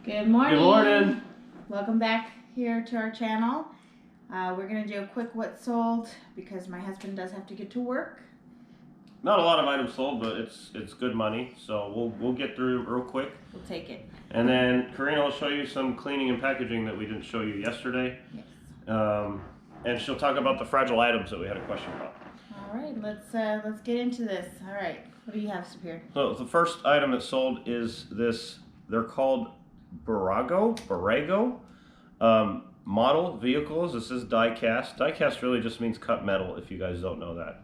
Good morning. Good morning. Welcome back here to our channel. We're going to do a quick what sold because my husband does have to get to work. Not a lot of items sold, but it's good money, so we'll get through real quick. We'll take it. And then Karina will show you some cleaning and packaging that we didn't show you yesterday. Yes. And she'll talk about the fragile items that we had a question about. All right, let's get into this. All right, what do you have, Superior? So the first item that sold is this. They're called Borrego model vehicles. This is die cast. Die cast really just means cut metal, if you guys don't know that.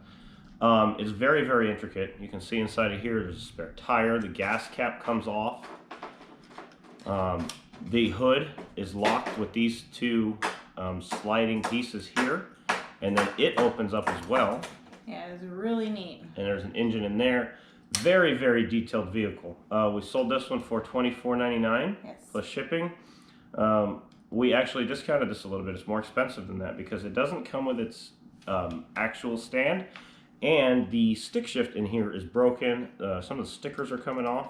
It's very, very intricate. You can see inside of here there's a spare tire. The gas cap comes off. The hood is locked with these two sliding pieces here, and then it opens up as well. Yeah, it's really neat. And there's an engine in there. Very, very detailed vehicle. We sold this one for $24.99 plus shipping. We actually discounted this a little bit. It's more expensive than that because it doesn't come with its actual stand, and the stick shift in here is broken. Some of the stickers are coming off.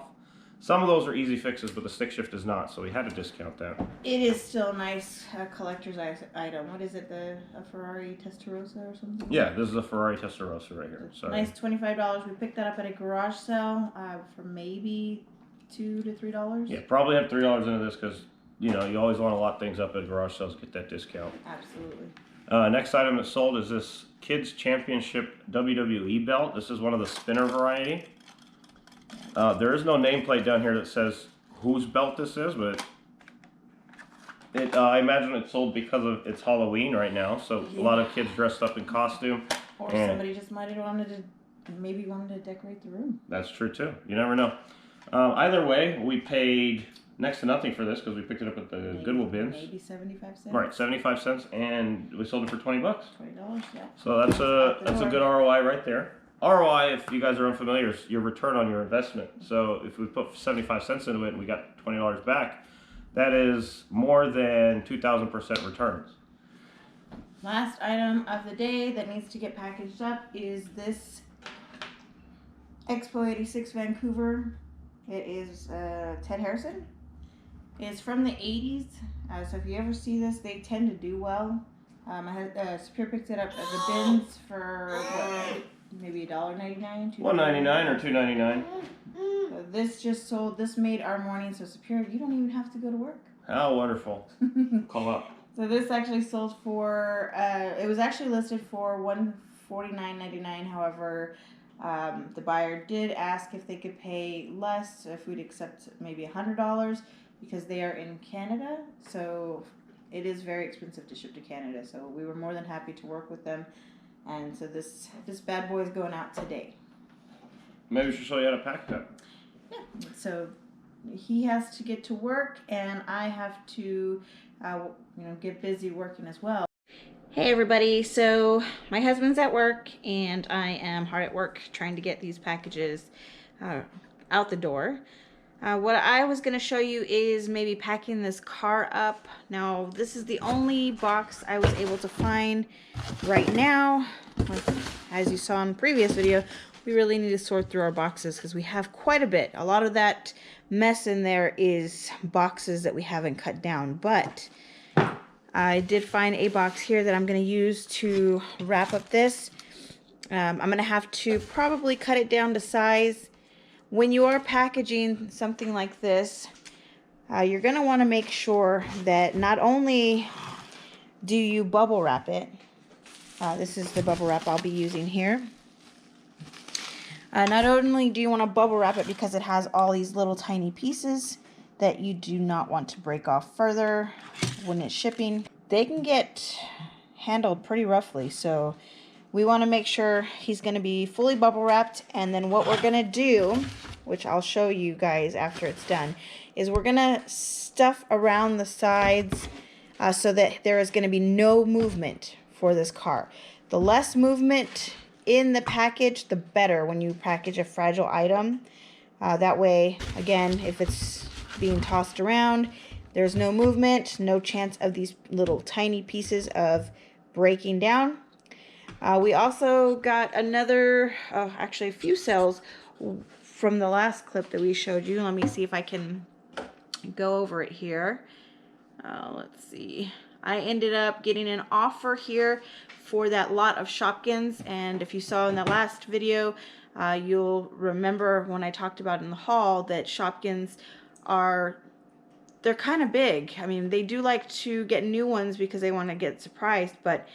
Some of those are easy fixes, but the stick shift is not, so we had to discount that. It is still a nice collector's item. What is it, a Ferrari Testarossa or something? Yeah, this is a Ferrari Testarossa right here. Sorry. Nice $25. We picked that up at a garage sale for maybe $2 to $3. Yeah, probably have $3 into this because you know you always want to lock things up at garage sales, get that discount. Absolutely. Next item that sold is this Kids Championship WWE belt. This is one of the spinner variety. There is no nameplate down here that says whose belt this is, but I imagine it's sold because of it's Halloween right now, so a lot of kids dressed up in costume. Or somebody just might have wanted to decorate the room. That's true too. You never know. Either way, we paid next to nothing for this because we picked it up at the Goodwill bins. Maybe 75 cents. Right, 75 cents, and we sold it for $20. $20, yeah. So that's a good ROI right there. ROI, if you guys are unfamiliar, is your return on your investment. So if we put 75 cents into it and we got $20 back, that is more than 2,000% returns. Last item of the day that needs to get packaged up is this Expo 86 Vancouver. It is Ted Harrison. It's from the 80s. So if you ever see this, they tend to do well. Superior picked it up at the bins for what? Maybe $1.99, $1.99 or $2.99. So this just sold. This made our morning so Superior. You don't even have to go to work. How wonderful! Call up. So this actually sold for. It was actually listed for $149.99. However, the buyer did ask if they could pay less, if we'd accept maybe $100 because they are in Canada. So it is very expensive to ship to Canada. So we were more than happy to work with them. And so this bad boy is going out today. Maybe we should show you how to pack that. Yeah. So he has to get to work, and I have to, get busy working as well. Hey everybody. So my husband's at work, and I am hard at work trying to get these packages out the door. What I was going to show you is maybe packing this car up. Now, this is the only box I was able to find right now. As you saw in the previous video, we really need to sort through our boxes because we have quite a bit. A lot of that mess in there is boxes that we haven't cut down. But I did find a box here that I'm going to use to wrap up this. I'm going to have to probably cut it down to size. When you are packaging something like this, you're going to want to make sure that not only do you bubble wrap it, this is the bubble wrap I'll be using here. Not only do you want to bubble wrap it because it has all these little tiny pieces that you do not want to break off further when it's shipping. They can get handled pretty roughly, so we want to make sure he's going to be fully bubble wrapped. And then what we're going to do, which I'll show you guys after it's done, is we're going to stuff around the sides so that there is going to be no movement for this car. The less movement in the package, the better when you package a fragile item. That way, again, if it's being tossed around, there's no movement, no chance of these little tiny pieces of breaking down. We also got actually a few cells from the last clip that we showed you. Let me see if I can go over it here. Let's see. I ended up getting an offer here for that lot of Shopkins, and if you saw in the last video, you'll remember when I talked about in the haul that Shopkins they're kind of big. I mean, they do like to get new ones because they want to get surprised, but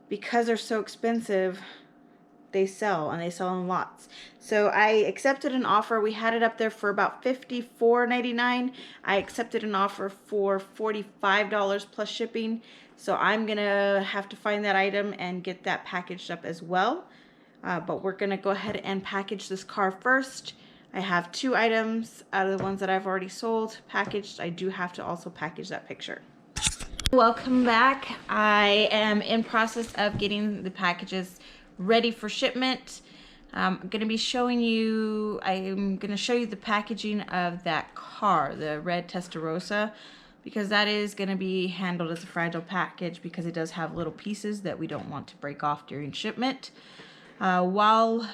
because they're so expensive, they sell, and they sell in lots. So I accepted an offer. We had it up there for about $54.99. I accepted an offer for $45 plus shipping. So I'm gonna have to find that item and get that packaged up as well. But we're gonna go ahead and package this car first. I have 2 items out of the ones that I've already sold packaged. I do have to also package that picture. Welcome back. I am in process of getting the packages ready for shipment. I'm going to show you the packaging of that car, the red Testarossa, because that is going to be handled as a fragile package because it does have little pieces that we don't want to break off during shipment. While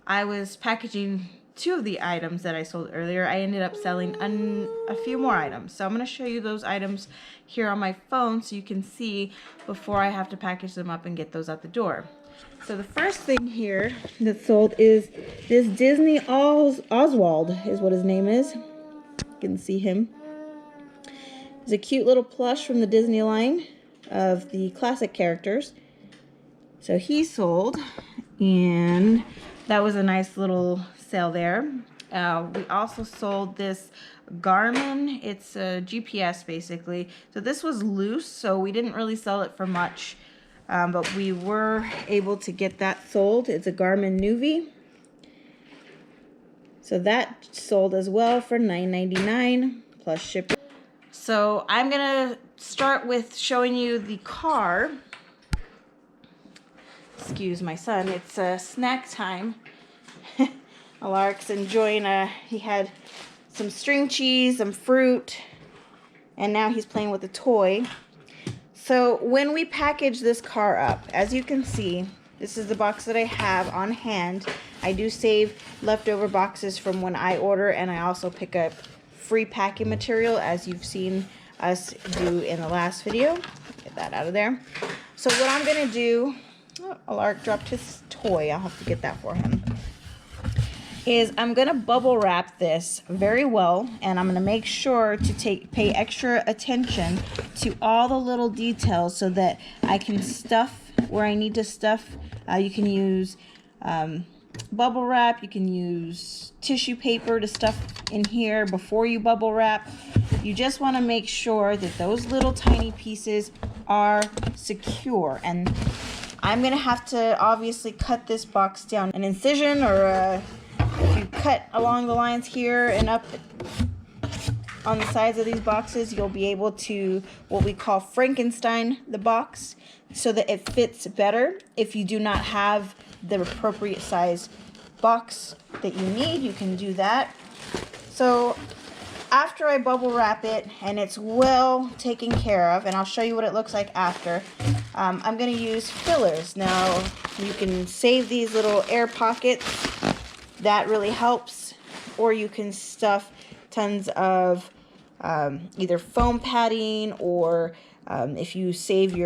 I was packaging 2 of the items that I sold earlier, I ended up selling a few more items. So I'm going to show you those items here on my phone so you can see before I have to package them up and get those out the door. So the first thing here that's sold is this Disney Oswald is what his name is. You can see him. He's a cute little plush from the Disney line of the classic characters. So he sold, and that was a nice little sale there. We also sold this Garmin. It's a GPS basically. So this was loose, so we didn't really sell it for much. But we were able to get that sold. It's a Garmin Nuvi. So that sold as well for $9.99 plus shipping. So I'm gonna start with showing you the car. Excuse my son, it's snack time. Alaric's enjoying he had some string cheese, some fruit, and now he's playing with a toy. So when we package this car up, as you can see, this is the box that I have on hand. I do save leftover boxes from when I order, and I also pick up free packing material, as you've seen us do in the last video. Get that out of there. So what I'm gonna do, Alaric dropped his toy, I'll have to get that for him, is I'm gonna bubble wrap this very well, and I'm gonna make sure to pay extra attention to all the little details so that I can stuff where I need to stuff. You can use bubble wrap, you can use tissue paper to stuff in here before you bubble wrap. You just want to make sure that those little tiny pieces are secure, and I'm gonna have to obviously cut this box down an incision, or if you cut along the lines here and up on the sides of these boxes, you'll be able to what we call Frankenstein the box so that it fits better. If you do not have the appropriate size box that you need, you can do that. So after I bubble wrap it and it's well taken care of, and I'll show you what it looks like after, I'm going to use fillers. Now you can save these little air pockets. That really helps, or you can stuff tons of either foam padding, or if you save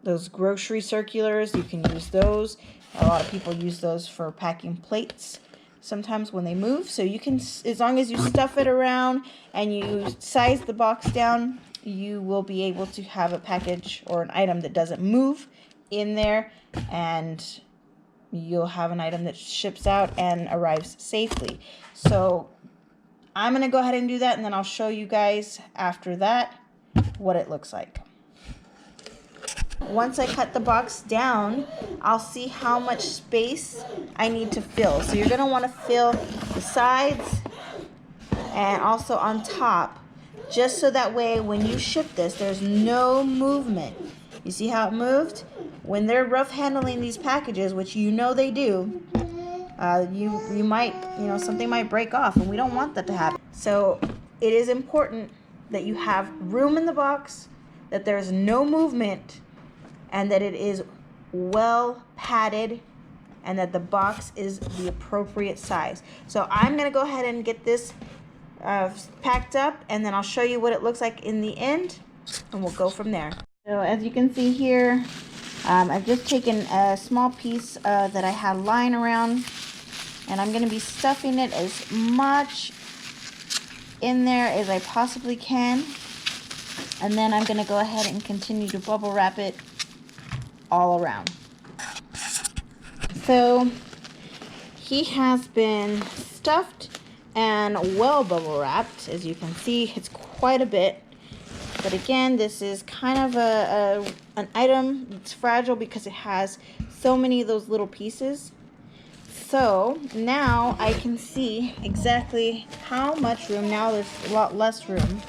those grocery circulars, you can use those. A lot of people use those for packing plates sometimes when they move. So you can, as long as you stuff it around and you size the box down, you will be able to have a package or an item that doesn't move in there, and you'll have an item that ships out and arrives safely. So I'm going to go ahead and do that, and then I'll show you guys after that what it looks like. Once I cut the box down, I'll see how much space I need to fill. So you're going to want to fill the sides and also on top, just so that way when you ship this, there's no movement. You see how it moved? When they're rough handling these packages, which you know they do, you might, something might break off, and we don't want that to happen. So it is important that you have room in the box, that there's no movement, and that it is well padded, and that the box is the appropriate size. So I'm going to go ahead and get this packed up, and then I'll show you what it looks like in the end, and we'll go from there. So as you can see here, I've just taken a small piece that I had lying around, and I'm going to be stuffing it as much in there as I possibly can, and then I'm going to go ahead and continue to bubble wrap it all around. So he has been stuffed and well bubble wrapped. As you can see, it's quite a bit, but again, this is kind of an item that's fragile because it has so many of those little pieces. So now I can see exactly how much room. Now there's a lot less room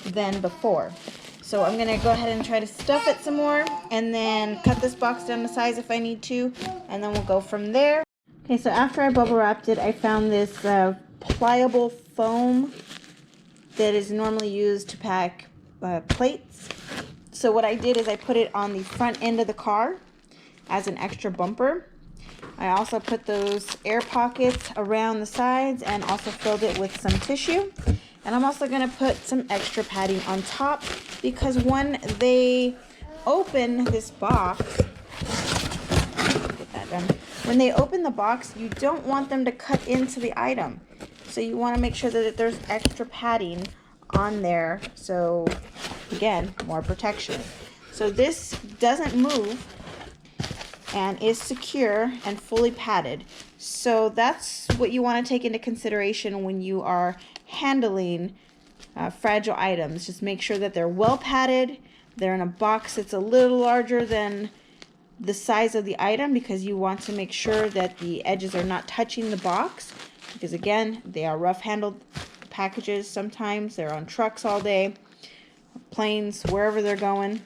than before. So I'm gonna go ahead and try to stuff it some more, and then cut this box down to size if I need to, and then we'll go from there. Okay, so after I bubble wrapped it, I found this pliable foam that is normally used to pack plates. So what I did is I put it on the front end of the car as an extra bumper. I also put those air pockets around the sides and also filled it with some tissue. And I'm also going to put some extra padding on top, because when they open this box, get that done. When they open the box, you don't want them to cut into the item. So you want to make sure that there's extra padding on there. So again, more protection. So this doesn't move and is secure and fully padded. So that's what you want to take into consideration when you are handling fragile items. Just make sure that they're well padded. They're in a box that's a little larger than the size of the item, because you want to make sure that the edges are not touching the box, because again, they are rough handled packages. Sometimes they're on trucks all day, planes, wherever they're going.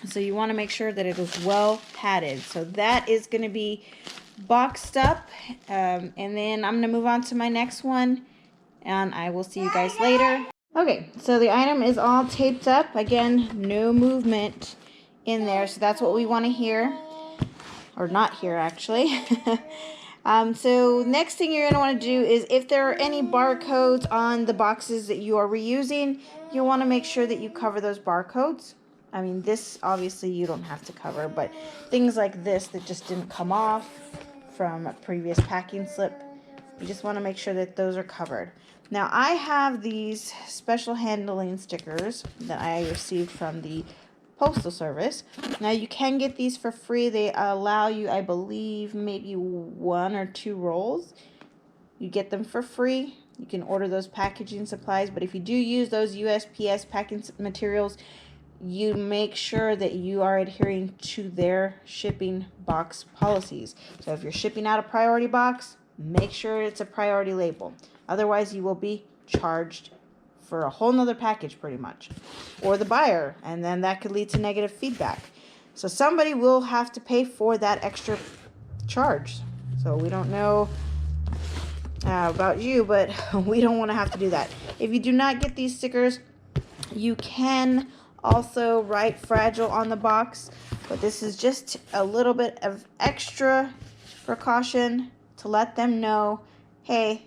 So you want to make sure that it is well padded. So that is going to be boxed up, and then I'm going to move on to my next one, and I will see you guys later. Okay, so the item is all taped up. Again, no movement in there, so that's what we want to hear, or not hear actually. So next thing you're going to want to do is, if there are any barcodes on the boxes that you are reusing, you want to make sure that you cover those barcodes. I mean, this obviously you don't have to cover, but things like this that just didn't come off from a previous packing slip, you just want to make sure that those are covered. Now I have these special handling stickers that I received from the Postal Service. Now you can get these for free. They allow you, I believe, maybe 1 or 2 rolls. You get them for free. You can order those packaging supplies, but if you do use those USPS packing materials, you make sure that you are adhering to their shipping box policies. So if you're shipping out a priority box, make sure it's a priority label. Otherwise, you will be charged for a whole nother package pretty much, or the buyer, and then that could lead to negative feedback. So somebody will have to pay for that extra charge. So we don't know about you, but we don't want to have to do that. If you do not get these stickers, you can also write fragile on the box, but this is just a little bit of extra precaution to let them know, hey,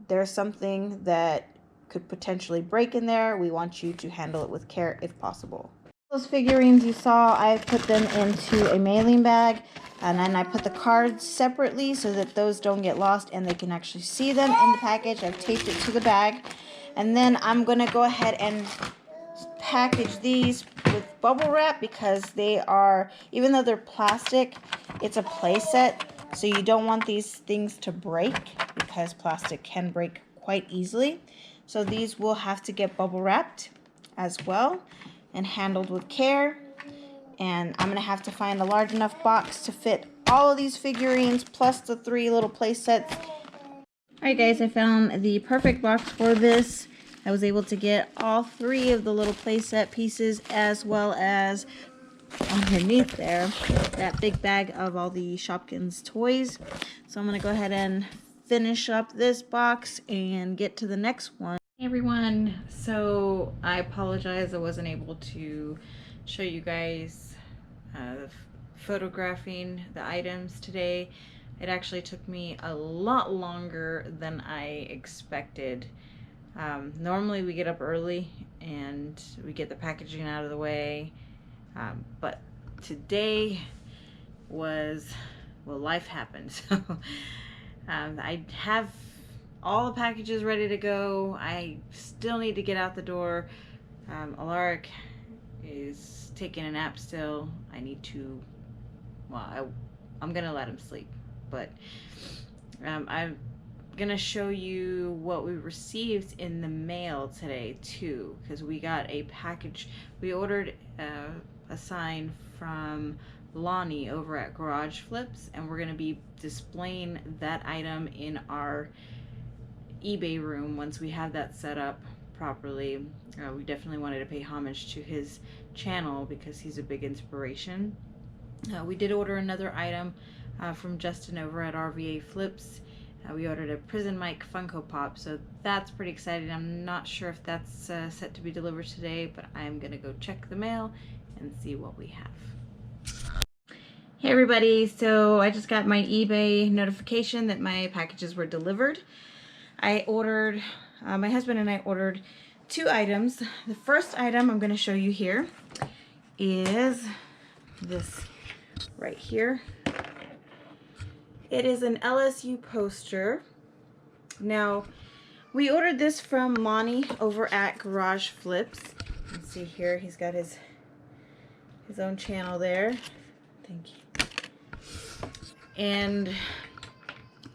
there's something that could potentially break in there. We want you to handle it with care if possible. Those figurines you saw, I put them into a mailing bag, and then I put the cards separately so that those don't get lost and they can actually see them in the package. I've taped it to the bag, and then I'm gonna go ahead and package these with bubble wrap, because they are, even though they're plastic, it's a play set, so you don't want these things to break, because plastic can break quite easily. So these will have to get bubble wrapped as well and handled with care. And I'm gonna have to find a large enough box to fit all of these figurines plus the 3 little play sets. Alright guys, I found the perfect box for this. I was able to get all 3 of the little playset pieces, as well as underneath there, that big bag of all the Shopkins toys. So I'm going to go ahead and finish up this box and get to the next one. Hey everyone, so I apologize I wasn't able to show you guys photographing the items today. It actually took me a lot longer than I expected. Normally we get up early and we get the packaging out of the way, but today was, well, life happened. So I have all the packages ready to go. I still need to get out the door. Alaric is taking a nap still. I need to, well, I'm gonna let him sleep, but I'm gonna show you what we received in the mail today too, because we got a package. We ordered a sign from Lonnie over at Garage Flips, and we're gonna be displaying that item in our eBay room once we have that set up properly. We definitely wanted to pay homage to his channel because he's a big inspiration. We did order another item from Justin over at RVA Flips. We ordered a Prison Mike Funko Pop, so that's pretty exciting. I'm not sure if that's set to be delivered today, but I'm gonna go check the mail and see what we have. Hey everybody, so I just got my eBay notification that my packages were delivered. I ordered, my husband and I ordered 2 items. The first item I'm gonna show you here is this right here. It is an LSU poster. Now, we ordered this from Lonnie over at Garage Flips. You can see here, he's got his own channel there. Thank you. And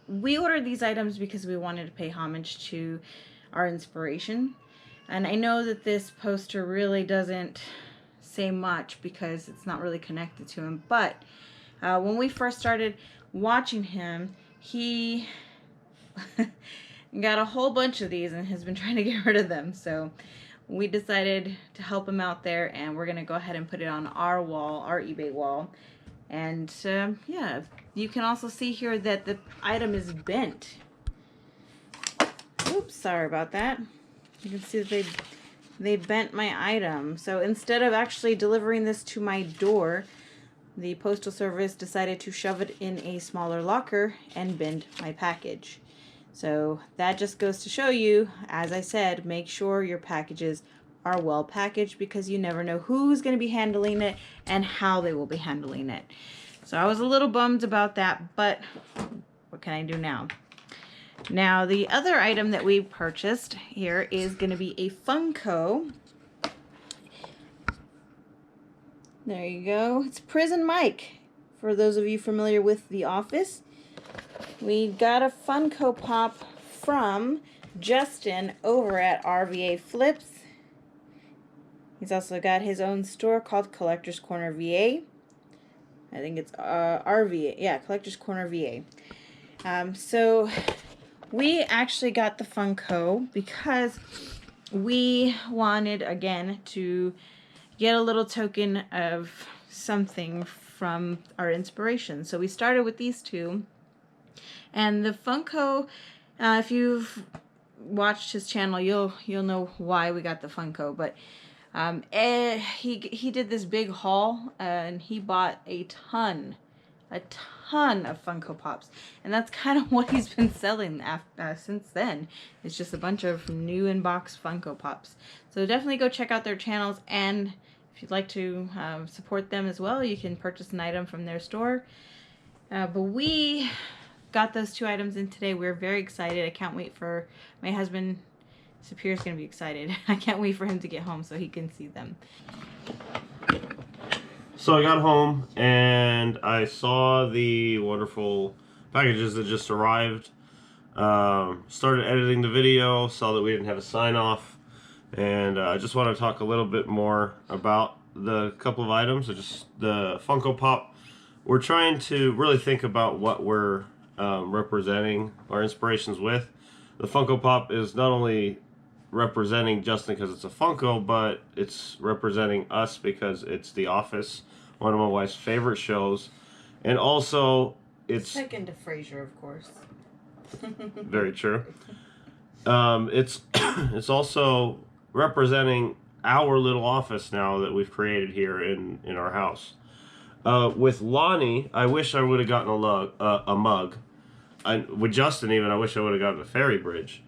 we ordered these items because we wanted to pay homage to our inspiration. And I know that this poster really doesn't say much because it's not really connected to him, but when we first started watching him, he got a whole bunch of these and has been trying to get rid of them. So we decided to help him out there, and we're gonna go ahead and put it on our wall, our eBay wall. And yeah, you can also see here that the item is bent. Oops, sorry about that. You can see that they bent my item. So instead of actually delivering this to my door, the Postal Service decided to shove it in a smaller locker and bend my package. So that just goes to show you, as I said, make sure your packages are well packaged because you never know who's going to be handling it and how they will be handling it. So I was a little bummed about that, but what can I do now? Now the other item that we purchased here is going to be a Funko. There you go. It's Prison Mike. For those of you familiar with The Office, we got a Funko Pop from Justin over at RVA Flips. He's also got his own store called Collector's Corner VA. I think it's RVA. Yeah, Collector's Corner VA. So we actually got the Funko because we wanted, again, to get a little token of something from our inspiration. So we started with these 2. And the Funko, if you've watched his channel, you'll know why we got the Funko. But he did this big haul, and he bought a ton of Funko Pops, and that's kind of what he's been selling since then. It's just a bunch of new in-box Funko Pops. So definitely go check out their channels, and if you'd like to support them as well, you can purchase an item from their store. But we got those 2 items in today. We're very excited. I can't wait for my husband. Sapir's gonna be excited. I can't wait for him to get home so he can see them. So I got home and I saw the wonderful packages that just arrived. Started editing the video, saw that we didn't have a sign off, and I just want to talk a little bit more about the couple of items. So just the Funko Pop. We're trying to really think about what we're representing our inspirations with. The Funko Pop is not only representing Justin because it's a Funko, but it's representing us because it's The Office, one of my wife's favorite shows, and also it's second to Frasier, of course. Very true. It's also representing our little office now that we've created here in our house. With Lonnie, I wish I would have gotten a mug. With Justin, even, I wish I would have gotten a fairy bridge.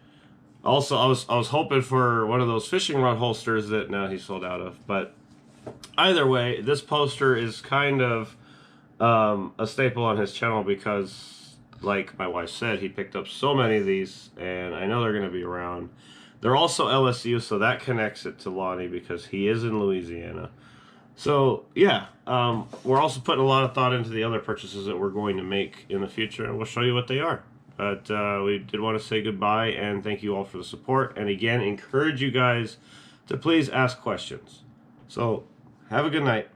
Also, I was hoping for one of those fishing rod holsters that now he's sold out of. But either way, this poster is kind of a staple on his channel because, like my wife said, he picked up so many of these, and I know they're going to be around. They're also LSU, so that connects it to Lonnie because he is in Louisiana. So, yeah, we're also putting a lot of thought into the other purchases that we're going to make in the future, and we'll show you what they are. But we did want to say goodbye and thank you all for the support. And again, encourage you guys to please ask questions. So, have a good night.